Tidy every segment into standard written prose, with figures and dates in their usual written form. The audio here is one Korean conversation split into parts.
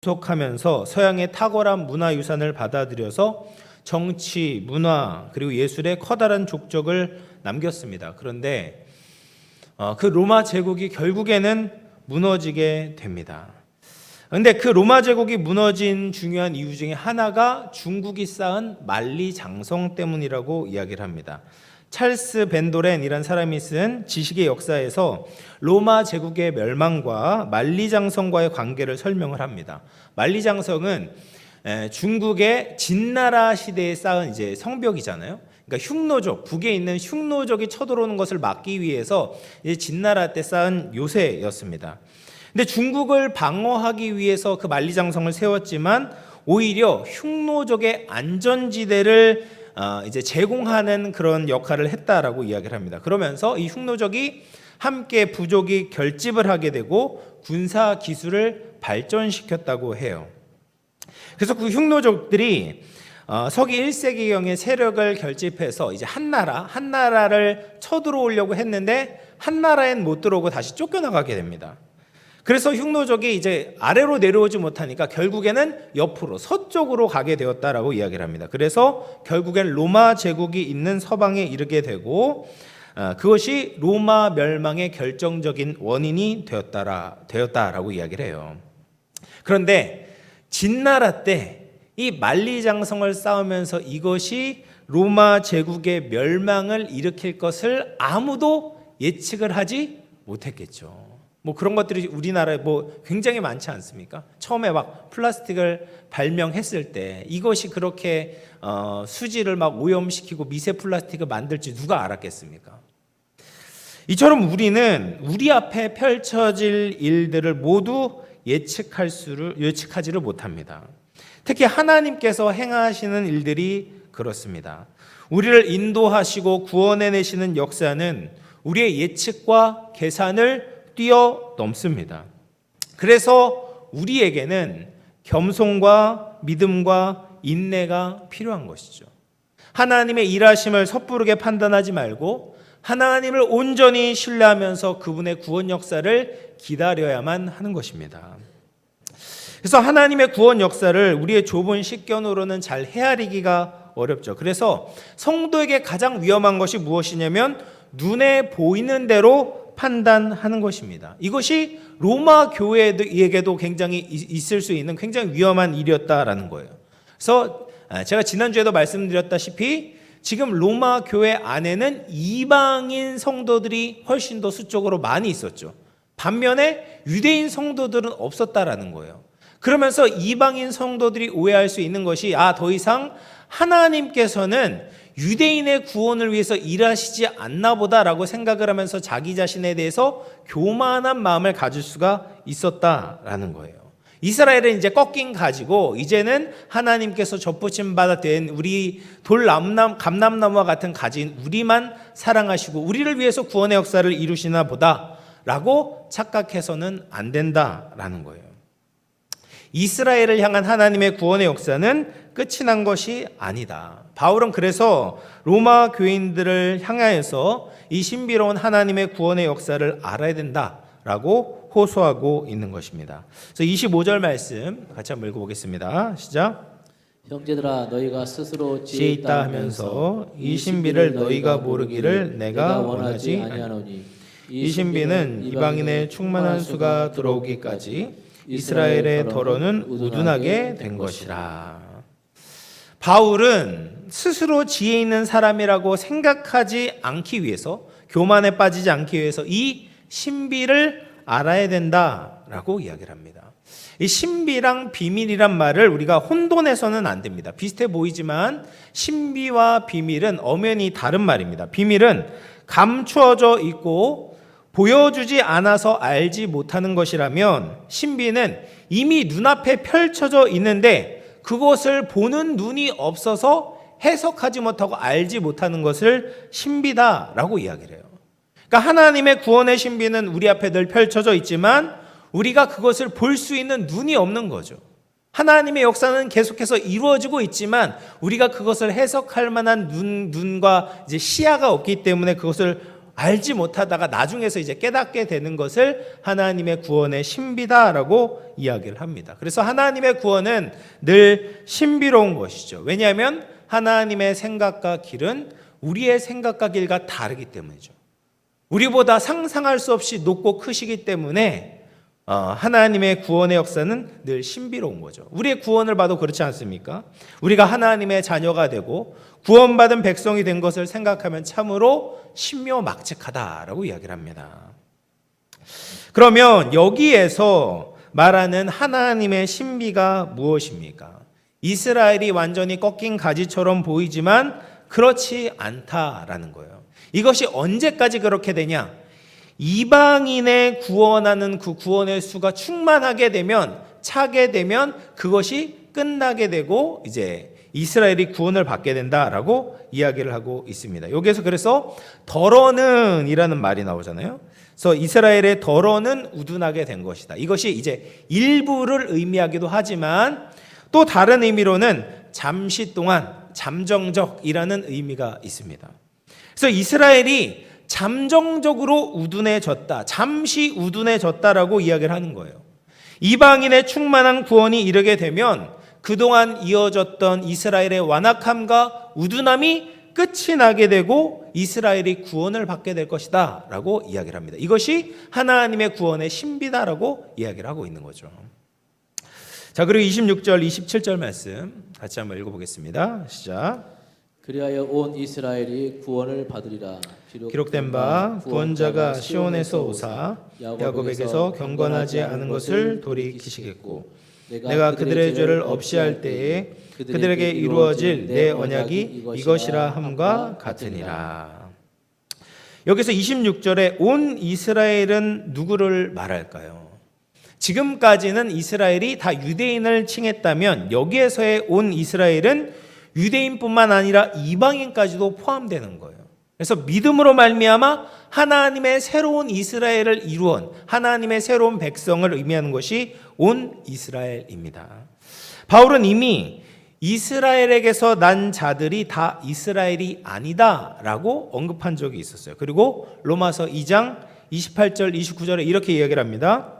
속하면서 서양의 탁월한 문화유산을 받아들여서 정치, 문화, 그리고 예술의 커다란 족적을 남겼습니다. 그런데 그 로마 제국이 결국에는 무너지게 됩니다. 그런데 그 로마 제국이 무너진 중요한 이유 중에 하나가 중국이 쌓은 만리장성 때문이라고 이야기를 합니다. 찰스 벤도렌이라는 사람이 쓴 지식의 역사에서 로마 제국의 멸망과 만리장성과의 관계를 설명을 합니다. 만리장성은 중국의 진나라 시대에 쌓은 이제 성벽이잖아요. 그러니까 흉노족, 북에 있는 흉노족이 쳐들어오는 것을 막기 위해서 이제 진나라 때 쌓은 요새였습니다. 근데 중국을 방어하기 위해서 그 만리장성을 세웠지만 오히려 흉노족의 안전지대를 이제 제공하는 그런 역할을 했다라고 이야기를 합니다. 그러면서 이 흉노족이 함께 부족이 결집을 하게 되고 군사 기술을 발전시켰다고 해요. 그래서 그 흉노족들이 서기 1세기경에 세력을 결집해서 이제 한나라를 쳐들어오려고 했는데 한나라엔 못 들어오고 다시 쫓겨나가게 됩니다. 그래서 흉노족이 이제 아래로 내려오지 못하니까 결국에는 옆으로 서쪽으로 가게 되었다라고 이야기를 합니다. 그래서 결국엔 로마 제국이 있는 서방에 이르게 되고 그것이 로마 멸망의 결정적인 원인이 되었다라고 이야기를 해요. 그런데 진나라 때 이 만리장성을 쌓으면서 이것이 로마 제국의 멸망을 일으킬 것을 아무도 예측을 하지 못했겠죠. 뭐 그런 것들이 우리나라에 뭐 굉장히 많지 않습니까? 처음에 막 플라스틱을 발명했을 때 이것이 그렇게 수질을 막 오염시키고 미세 플라스틱을 만들지 누가 알았겠습니까? 이처럼 우리는 우리 앞에 펼쳐질 일들을 모두 예측하지를 못합니다. 특히 하나님께서 행하시는 일들이 그렇습니다. 우리를 인도하시고 구원해내시는 역사는 우리의 예측과 계산을 뛰어넘습니다. 그래서 우리에게는 겸손과 믿음과 인내가 필요한 것이죠. 하나님의 일하심을 섣부르게 판단하지 말고 하나님을 온전히 신뢰하면서 그분의 구원 역사를 기다려야만 하는 것입니다. 그래서 하나님의 구원 역사를 우리의 좁은 식견으로는 잘 헤아리기가 어렵죠. 그래서 성도에게 가장 위험한 것이 무엇이냐면 눈에 보이는 대로 판단하는 것입니다. 이것이 로마 교회에게도 굉장히 있을 수 있는 굉장히 위험한 일이었다라는 거예요. 그래서 제가 지난주에도 말씀드렸다시피 지금 로마 교회 안에는 이방인 성도들이 훨씬 더 수적으로 많이 있었죠. 반면에 유대인 성도들은 없었다라는 거예요. 그러면서 이방인 성도들이 오해할 수 있는 것이 더 이상 하나님께서는 유대인의 구원을 위해서 일하시지 않나 보다라고 생각을 하면서 자기 자신에 대해서 교만한 마음을 가질 수가 있었다라는 거예요. 이스라엘은 이제 꺾인 가지고 이제는 하나님께서 접붙임 받아 된 우리 감람나무와 같은 가진 우리만 사랑하시고 우리를 위해서 구원의 역사를 이루시나 보다라고 착각해서는 안 된다라는 거예요. 이스라엘을 향한 하나님의 구원의 역사는 끝이 난 것이 아니다. 바울은 그래서 로마 교인들을 향하여서 이 신비로운 하나님의 구원의 역사를 알아야 된다라고 호소하고 있는 것입니다. 그래서 25절 말씀 같이 한번 읽어보겠습니다. 시작. 형제들아 너희가 스스로 지혜 있다 하면서 이 신비를 너희가 모르기를 내가 원하지 아니하노니 이 신비는 이방인의 충만한 수가 들어오기까지 이스라엘의 더러는 우둔하게 된 것이라. 바울은 스스로 지혜 있는 사람이라고 생각하지 않기 위해서, 교만에 빠지지 않기 위해서 이 신비를 알아야 된다라고 이야기를 합니다. 이 신비랑 비밀이란 말을 우리가 혼돈해서는 안 됩니다. 비슷해 보이지만 신비와 비밀은 엄연히 다른 말입니다. 비밀은 감추어져 있고 보여주지 않아서 알지 못하는 것이라면 신비는 이미 눈앞에 펼쳐져 있는데 그것을 보는 눈이 없어서 해석하지 못하고 알지 못하는 것을 신비다라고 이야기를 해요. 그러니까 하나님의 구원의 신비는 우리 앞에 늘 펼쳐져 있지만 우리가 그것을 볼 수 있는 눈이 없는 거죠. 하나님의 역사는 계속해서 이루어지고 있지만 우리가 그것을 해석할 만한 눈과 이제 시야가 없기 때문에 그것을 알지 못하다가 나중에서 이제 깨닫게 되는 것을 하나님의 구원의 신비다라고 이야기를 합니다. 그래서 하나님의 구원은 늘 신비로운 것이죠. 왜냐하면 하나님의 생각과 길은 우리의 생각과 길과 다르기 때문이죠. 우리보다 상상할 수 없이 높고 크시기 때문에 하나님의 구원의 역사는 늘 신비로운 거죠. 우리의 구원을 봐도 그렇지 않습니까? 우리가 하나님의 자녀가 되고 구원받은 백성이 된 것을 생각하면 참으로 신묘막측하다라고 이야기를 합니다. 그러면 여기에서 말하는 하나님의 신비가 무엇입니까? 이스라엘이 완전히 꺾인 가지처럼 보이지만 그렇지 않다라는 거예요. 이것이 언제까지 그렇게 되냐? 이방인의 구원하는 그 구원의 수가 충만하게 되면, 차게 되면 그것이 끝나게 되고 이제 이스라엘이 구원을 받게 된다라고 이야기를 하고 있습니다. 여기에서 그래서 덜어는 이라는 말이 나오잖아요. 그래서 이스라엘의 덜어는 우둔하게 된 것이다. 이것이 이제 일부를 의미하기도 하지만 또 다른 의미로는 잠시 동안 잠정적이라는 의미가 있습니다. 그래서 이스라엘이 잠정적으로 우둔해졌다, 잠시 우둔해졌다라고 이야기를 하는 거예요. 이방인의 충만한 구원이 이르게 되면 그동안 이어졌던 이스라엘의 완악함과 우둔함이 끝이 나게 되고 이스라엘이 구원을 받게 될 것이다 라고 이야기를 합니다. 이것이 하나님의 구원의 신비다라고 이야기를 하고 있는 거죠. 자, 그리고 26절, 27절 말씀 같이 한번 읽어보겠습니다. 시작. 그리하여 온 이스라엘이 구원을 받으리라. 기록된 바 구원자가 시온에서 오사 야곱에게서 경건하지 않은 것을 돌이키시겠고 내가 그들의 죄를 없이 할 때에 그들에게 이루어질 내 언약이 이것이라 함과 같으니라. 여기서 26절에 온 이스라엘은 누구를 말할까요? 지금까지는 이스라엘이 다 유대인을 칭했다면 여기에서의 온 이스라엘은 유대인뿐만 아니라 이방인까지도 포함되는 거예요. 그래서 믿음으로 말미암아 하나님의 새로운 이스라엘을 이루온 하나님의 새로운 백성을 의미하는 것이 온 이스라엘입니다. 바울은 이미 이스라엘에게서 난 자들이 다 이스라엘이 아니다라고 언급한 적이 있었어요. 그리고 로마서 2장 28절 29절에 이렇게 이야기를 합니다.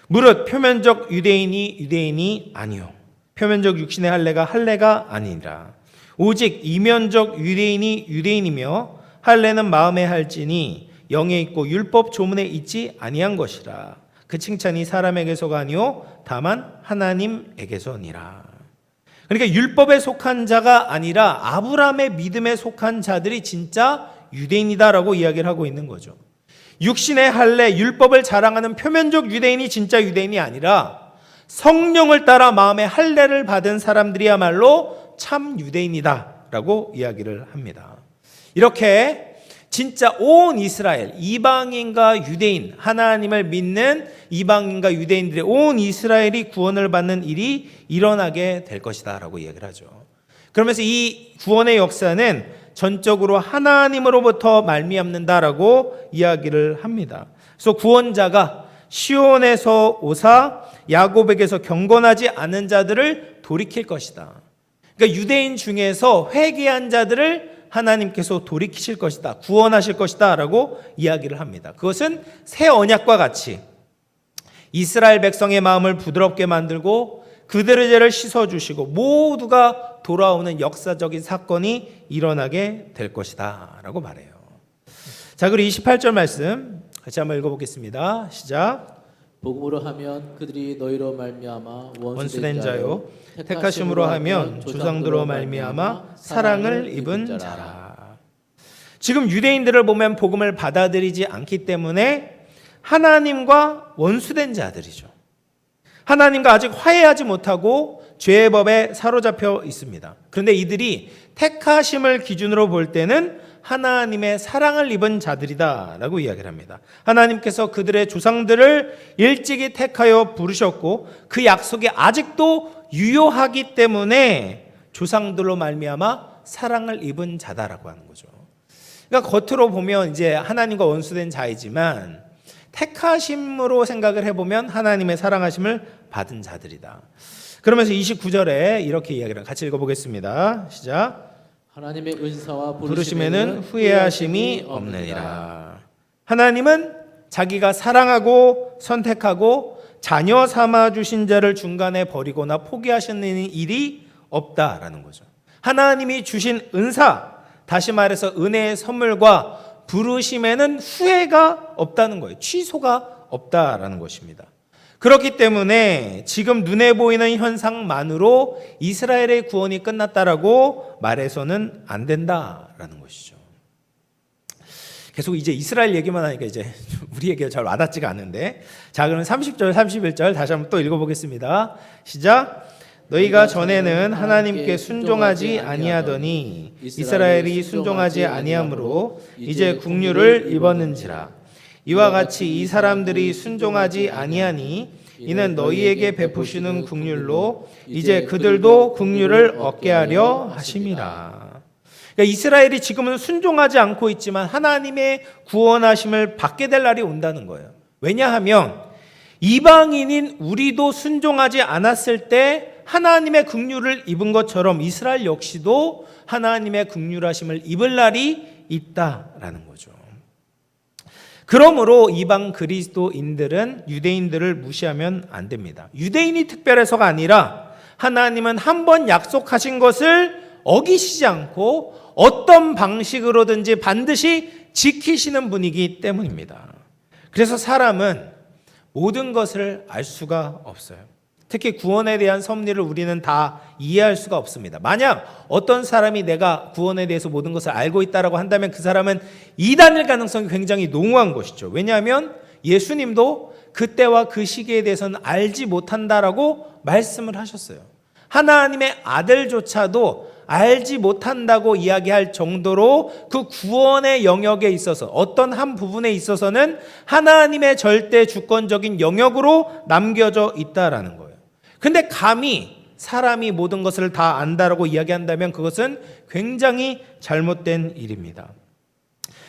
무릇 표면적 유대인이 아니요 표면적 육신의 할례가 아니라 오직 이면적 유대인이 유대인이며 할례는 마음에 할지니 영에 있고 율법 조문에 있지 아니한 것이라. 그 칭찬이 사람에게서가 아니요 다만 하나님에게서니라. 그러니까 율법에 속한 자가 아니라 아브라함의 믿음에 속한 자들이 진짜 유대인이다라고 이야기를 하고 있는 거죠. 육신의 할례, 율법을 자랑하는 표면적 유대인이 진짜 유대인이 아니라 성령을 따라 마음의 할례를 받은 사람들이야말로 참 유대인이다라고 이야기를 합니다. 이렇게 진짜 온 이스라엘, 이방인과 유대인, 하나님을 믿는 이방인과 유대인들의 온 이스라엘이 구원을 받는 일이 일어나게 될 것이다라고 이야기를 하죠. 그러면서 이 구원의 역사는 전적으로 하나님으로부터 말미암는다라고 이야기를 합니다. 그래서 구원자가 시온에서 오사 야곱에게서 경건하지 않은 자들을 돌이킬 것이다. 그러니까 유대인 중에서 회개한 자들을 하나님께서 돌이키실 것이다. 구원하실 것이다 라고 이야기를 합니다. 그것은 새 언약과 같이 이스라엘 백성의 마음을 부드럽게 만들고 그들의 죄를 씻어주시고 모두가 돌아오는 역사적인 사건이 일어나게 될 것이다 라고 말해요. 자, 그리고 28절 말씀 같이 한번 읽어보겠습니다. 시작. 복음으로 하면 그들이 너희로 말미암아 원수된 자요 택하심으로 하면 조상들로 말미암아 사랑을 입은 자라. 지금 유대인들을 보면 복음을 받아들이지 않기 때문에 하나님과 원수된 자들이죠. 하나님과 아직 화해하지 못하고 죄의 법에 사로잡혀 있습니다. 그런데 이들이 택하심을 기준으로 볼 때는 하나님의 사랑을 입은 자들이다라고 이야기를 합니다. 하나님께서 그들의 조상들을 일찍이 택하여 부르셨고 그 약속이 아직도 유효하기 때문에 조상들로 말미암아 사랑을 입은 자다라고 하는 거죠. 그러니까 겉으로 보면 이제 하나님과 원수된 자이지만 택하심으로 생각을 해보면 하나님의 사랑하심을 받은 자들이다. 그러면서 29절에 이렇게 이야기를 같이 읽어보겠습니다. 시작. 하나님의 은사와 부르심에는 후회하심이 없느니라. 하나님은 자기가 사랑하고 선택하고 자녀 삼아 주신 자를 중간에 버리거나 포기하시는 일이 없다라는 거죠. 하나님이 주신 은사, 다시 말해서 은혜의 선물과 부르심에는 후회가 없다는 거예요. 취소가 없다라는 것입니다. 그렇기 때문에 지금 눈에 보이는 현상만으로 이스라엘의 구원이 끝났다라고 말해서는 안 된다라는 것이죠. 계속 이제 이스라엘 얘기만 하니까 이제 우리 얘기가 잘 와닿지가 않는데, 자, 그럼 30절 31절 다시 한번 또 읽어보겠습니다. 시작. 너희가 전에는 하나님께 순종하지 아니하더니 이스라엘이 순종하지 아니하므로 이제 국류를 입었는지라. 이와 같이 이 사람들이 순종하지 아니하니 이는 너희에게 베푸시는 국률로 이제 그들도 국률을 얻게 하려 하심이라. 그러니까 이스라엘이 지금은 순종하지 않고 있지만 하나님의 구원하심을 받게 될 날이 온다는 거예요. 왜냐하면 이방인인 우리도 순종하지 않았을 때 하나님의 긍휼을 입은 것처럼 이스라엘 역시도 하나님의 긍휼하심을 입을 날이 있다라는 거죠. 그러므로 이방 그리스도인들은 유대인들을 무시하면 안 됩니다. 유대인이 특별해서가 아니라 하나님은 한 번 약속하신 것을 어기시지 않고 어떤 방식으로든지 반드시 지키시는 분이기 때문입니다. 그래서 사람은 모든 것을 알 수가 없어요. 특히 구원에 대한 섭리를 우리는 다 이해할 수가 없습니다. 만약 어떤 사람이 내가 구원에 대해서 모든 것을 알고 있다고 한다면 그 사람은 이단일 가능성이 굉장히 농후한 것이죠. 왜냐하면 예수님도 그때와 그 시기에 대해서는 알지 못한다라고 말씀을 하셨어요. 하나님의 아들조차도 알지 못한다고 이야기할 정도로 그 구원의 영역에 있어서 어떤 한 부분에 있어서는 하나님의 절대 주권적인 영역으로 남겨져 있다라는 거예요. 근데 감히 사람이 모든 것을 다 안다라고 이야기한다면 그것은 굉장히 잘못된 일입니다.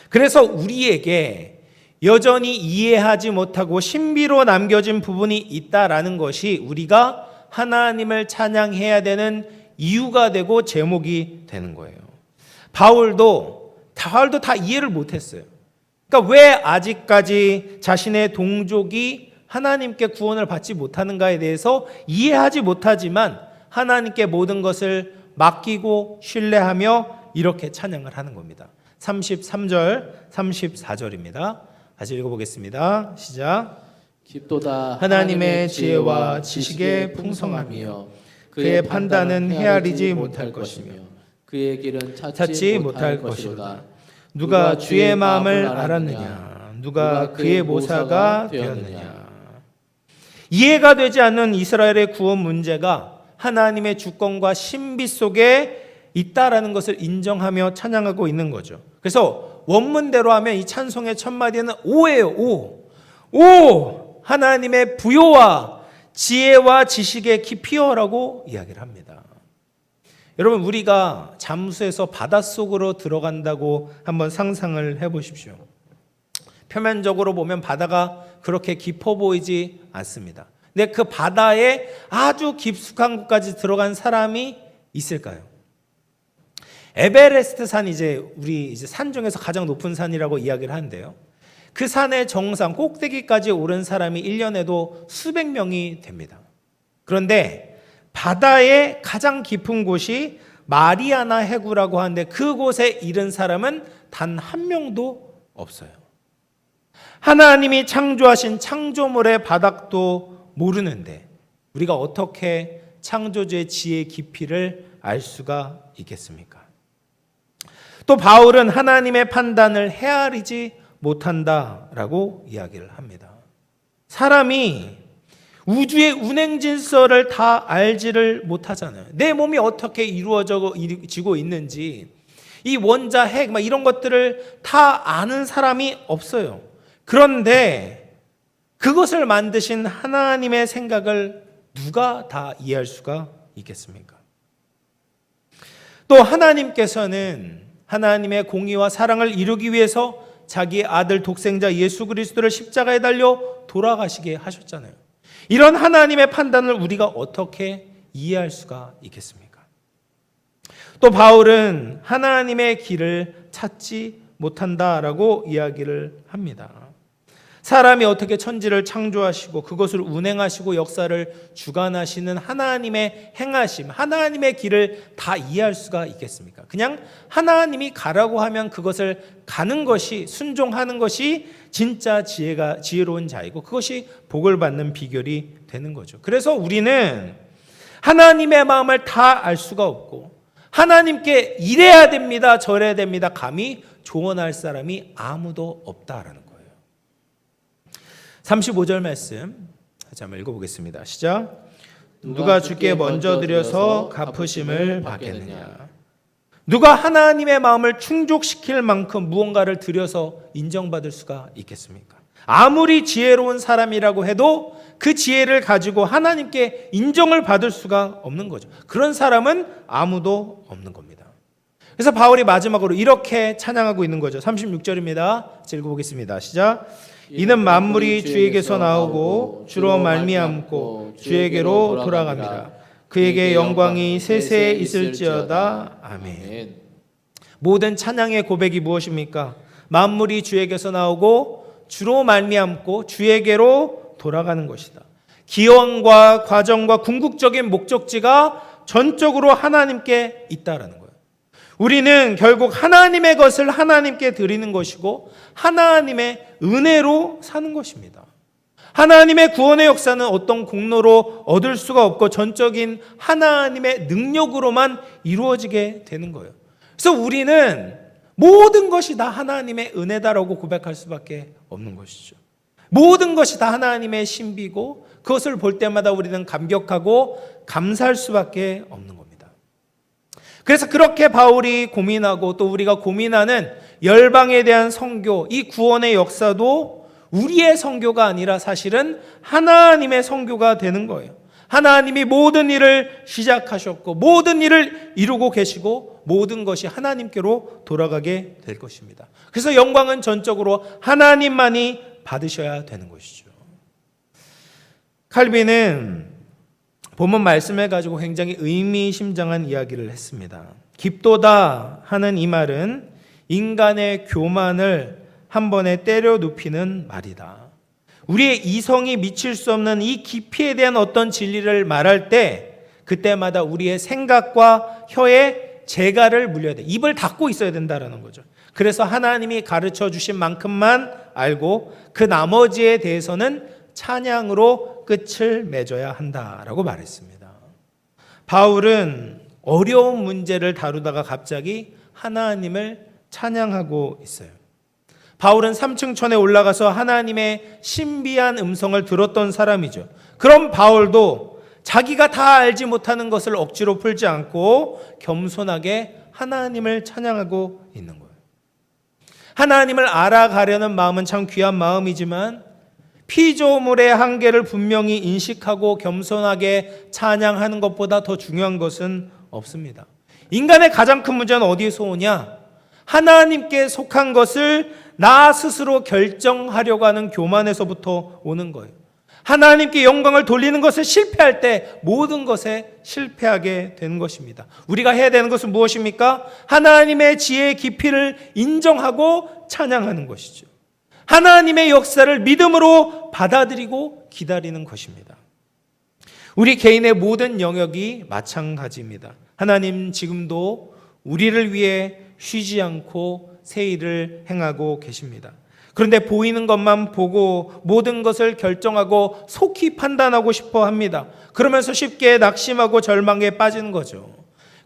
그래서 우리에게 여전히 이해하지 못하고 신비로 남겨진 부분이 있다라는 것이 우리가 하나님을 찬양해야 되는 이유가 되고 제목이 되는 거예요. 바울도 다 이해를 못했어요. 그러니까 왜 아직까지 자신의 동족이 하나님께 구원을 받지 못하는가에 대해서 이해하지 못하지만 하나님께 모든 것을 맡기고 신뢰하며 이렇게 찬양을 하는 겁니다. 33절, 34절입니다. 다시 읽어보겠습니다. 시작. 깊도다 하나님의 지혜와 지식의 풍성함이요 그의 판단은 헤아리지 못할 것이며 그의 길은 찾지 못할 것이로다. 누가 주의 마음을 알았느냐? 누가 그의 모사가 되었느냐? 이해가 되지 않는 이스라엘의 구원 문제가 하나님의 주권과 신비 속에 있다라는 것을 인정하며 찬양하고 있는 거죠. 그래서 원문대로 하면 이 찬송의 첫 마디는 오예요. 오! 하나님의 부요와 지혜와 지식의 깊이여라고 이야기를 합니다. 여러분, 우리가 잠수해서 바닷속으로 들어간다고 한번 상상을 해보십시오. 표면적으로 보면 바다가 그렇게 깊어 보이지 않습니다. 근데 그 바다에 아주 깊숙한 곳까지 들어간 사람이 있을까요? 에베레스트 산 우리 산 중에서 가장 높은 산이라고 이야기를 하는데요. 그 산의 정상 꼭대기까지 오른 사람이 1년에도 수백 명이 됩니다. 그런데 바다의 가장 깊은 곳이 마리아나 해구라고 하는데 그곳에 이른 사람은 단 한 명도 없어요. 하나님이 창조하신 창조물의 바닥도 모르는데 우리가 어떻게 창조주의 지혜의 깊이를 알 수가 있겠습니까? 또 바울은 하나님의 판단을 헤아리지 못한다라고 이야기를 합니다. 사람이 우주의 운행 질서를 다 알지를 못하잖아요. 내 몸이 어떻게 이루어지고 있는지, 이 원자, 핵, 이런 것들을 다 아는 사람이 없어요. 그런데 그것을 만드신 하나님의 생각을 누가 다 이해할 수가 있겠습니까? 또 하나님께서는 하나님의 공의와 사랑을 이루기 위해서 자기 아들 독생자 예수 그리스도를 십자가에 달려 돌아가시게 하셨잖아요. 이런 하나님의 판단을 우리가 어떻게 이해할 수가 있겠습니까? 또 바울은 하나님의 길을 찾지 못한다라고 이야기를 합니다. 사람이 어떻게 천지를 창조하시고 그것을 운행하시고 역사를 주관하시는 하나님의 행하심, 하나님의 길을 다 이해할 수가 있겠습니까? 그냥 하나님이 가라고 하면 그것을 가는 것이, 순종하는 것이 진짜 지혜로운 자이고 그것이 복을 받는 비결이 되는 거죠. 그래서 우리는 하나님의 마음을 다 알 수가 없고 하나님께 이래야 됩니다, 저래야 됩니다 감히 조언할 사람이 아무도 없다라는 거예요. 35절 말씀 다시 한번 읽어보겠습니다. 시작. 누가 주께 먼저 드려서 갚으심을 받겠느냐. 누가 하나님의 마음을 충족시킬 만큼 무언가를 드려서 인정받을 수가 있겠습니까? 아무리 지혜로운 사람이라고 해도 그 지혜를 가지고 하나님께 인정을 받을 수가 없는 거죠. 그런 사람은 아무도 없는 겁니다. 그래서 바울이 마지막으로 이렇게 찬양하고 있는 거죠. 36절입니다. 읽어보겠습니다. 시작. 이는 만물이 주에게서 나오고 주로 말미암고 주에게로 돌아갑니다. 그에게 영광이 세세 있을지어다. 아멘. 모든 찬양의 고백이 무엇입니까? 만물이 주에게서 나오고 주로 말미암고 주에게로 돌아가는 것이다. 기원과 과정과 궁극적인 목적지가 전적으로 하나님께 있다라는 거예요. 우리는 결국 하나님의 것을 하나님께 드리는 것이고 하나님의 은혜로 사는 것입니다. 하나님의 구원의 역사는 어떤 공로로 얻을 수가 없고 전적인 하나님의 능력으로만 이루어지게 되는 거예요. 그래서 우리는 모든 것이 다 하나님의 은혜다라고 고백할 수밖에 없는 것이죠. 모든 것이 다 하나님의 신비고 그것을 볼 때마다 우리는 감격하고 감사할 수밖에 없는 겁니다. 그래서 그렇게 바울이 고민하고 또 우리가 고민하는 열방에 대한 선교, 이 구원의 역사도 우리의 선교가 아니라 사실은 하나님의 선교가 되는 거예요. 하나님이 모든 일을 시작하셨고 모든 일을 이루고 계시고 모든 것이 하나님께로 돌아가게 될 것입니다. 그래서 영광은 전적으로 하나님만이 받으셔야 되는 것이죠. 칼빈은 본문 말씀을 가지고 굉장히 의미심장한 이야기를 했습니다. 깊도다 하는 이 말은 인간의 교만을 한 번에 때려 눕히는 말이다. 우리의 이성이 미칠 수 없는 이 깊이에 대한 어떤 진리를 말할 때 그때마다 우리의 생각과 혀에 재갈을 물려야 돼. 입을 닫고 있어야 된다는 거죠. 그래서 하나님이 가르쳐 주신 만큼만 알고 그 나머지에 대해서는 찬양으로 끝을 맺어야 한다라고 말했습니다. 바울은 어려운 문제를 다루다가 갑자기 하나님을 찬양하고 있어요. 바울은 3층 천에 올라가서 하나님의 신비한 음성을 들었던 사람이죠. 그럼 바울도 자기가 다 알지 못하는 것을 억지로 풀지 않고 겸손하게 하나님을 찬양하고 있는 거예요. 하나님을 알아가려는 마음은 참 귀한 마음이지만 피조물의 한계를 분명히 인식하고 겸손하게 찬양하는 것보다 더 중요한 것은 없습니다. 인간의 가장 큰 문제는 어디에서 오냐? 하나님께 속한 것을 나 스스로 결정하려고 하는 교만에서부터 오는 거예요. 하나님께 영광을 돌리는 것을 실패할 때 모든 것에 실패하게 되는 것입니다. 우리가 해야 되는 것은 무엇입니까? 하나님의 지혜의 깊이를 인정하고 찬양하는 것이죠. 하나님의 역사를 믿음으로 받아들이고 기다리는 것입니다. 우리 개인의 모든 영역이 마찬가지입니다. 하나님 지금도 우리를 위해 쉬지 않고 새 일을 행하고 계십니다. 그런데 보이는 것만 보고 모든 것을 결정하고 속히 판단하고 싶어 합니다. 그러면서 쉽게 낙심하고 절망에 빠지는 거죠.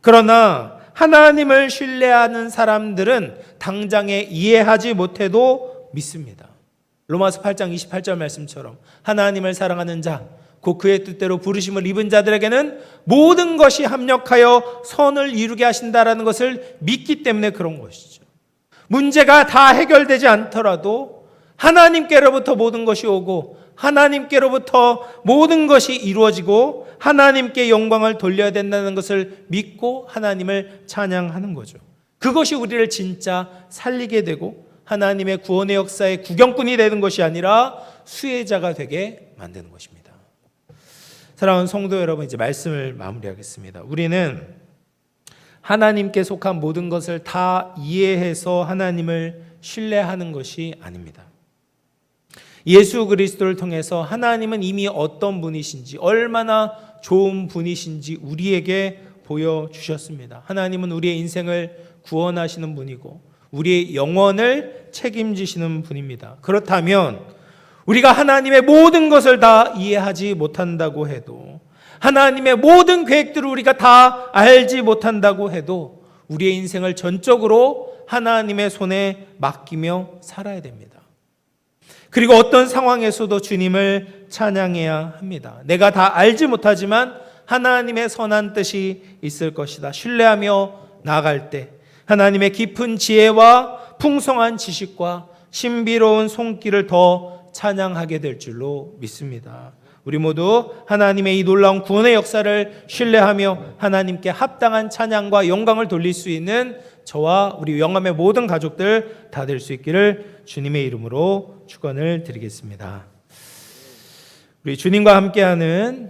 그러나 하나님을 신뢰하는 사람들은 당장에 이해하지 못해도 믿습니다. 로마서 8장 28절 말씀처럼 하나님을 사랑하는 자, 곧 그의 뜻대로 부르심을 입은 자들에게는 모든 것이 합력하여 선을 이루게 하신다라는 것을 믿기 때문에 그런 것이죠. 문제가 다 해결되지 않더라도 하나님께로부터 모든 것이 오고 하나님께로부터 모든 것이 이루어지고 하나님께 영광을 돌려야 된다는 것을 믿고 하나님을 찬양하는 거죠. 그것이 우리를 진짜 살리게 되고 하나님의 구원의 역사의 구경꾼이 되는 것이 아니라 수혜자가 되게 만드는 것입니다. 사랑하는 성도 여러분, 이제 말씀을 마무리하겠습니다. 우리는 하나님께 속한 모든 것을 다 이해해서 하나님을 신뢰하는 것이 아닙니다. 예수 그리스도를 통해서 하나님은 이미 어떤 분이신지, 얼마나 좋은 분이신지 우리에게 보여주셨습니다. 하나님은 우리의 인생을 구원하시는 분이고 우리의 영혼을 책임지시는 분입니다. 그렇다면 우리가 하나님의 모든 것을 다 이해하지 못한다고 해도, 하나님의 모든 계획들을 우리가 다 알지 못한다고 해도 우리의 인생을 전적으로 하나님의 손에 맡기며 살아야 됩니다. 그리고 어떤 상황에서도 주님을 찬양해야 합니다. 내가 다 알지 못하지만 하나님의 선한 뜻이 있을 것이다. 신뢰하며 나아갈 때 하나님의 깊은 지혜와 풍성한 지식과 신비로운 손길을 더 찬양하게 될 줄로 믿습니다. 우리 모두 하나님의 이 놀라운 구원의 역사를 신뢰하며 하나님께 합당한 찬양과 영광을 돌릴 수 있는 저와 우리 영감의 모든 가족들 다 될 수 있기를 주님의 이름으로 축원을 드리겠습니다. 우리 주님과 함께하는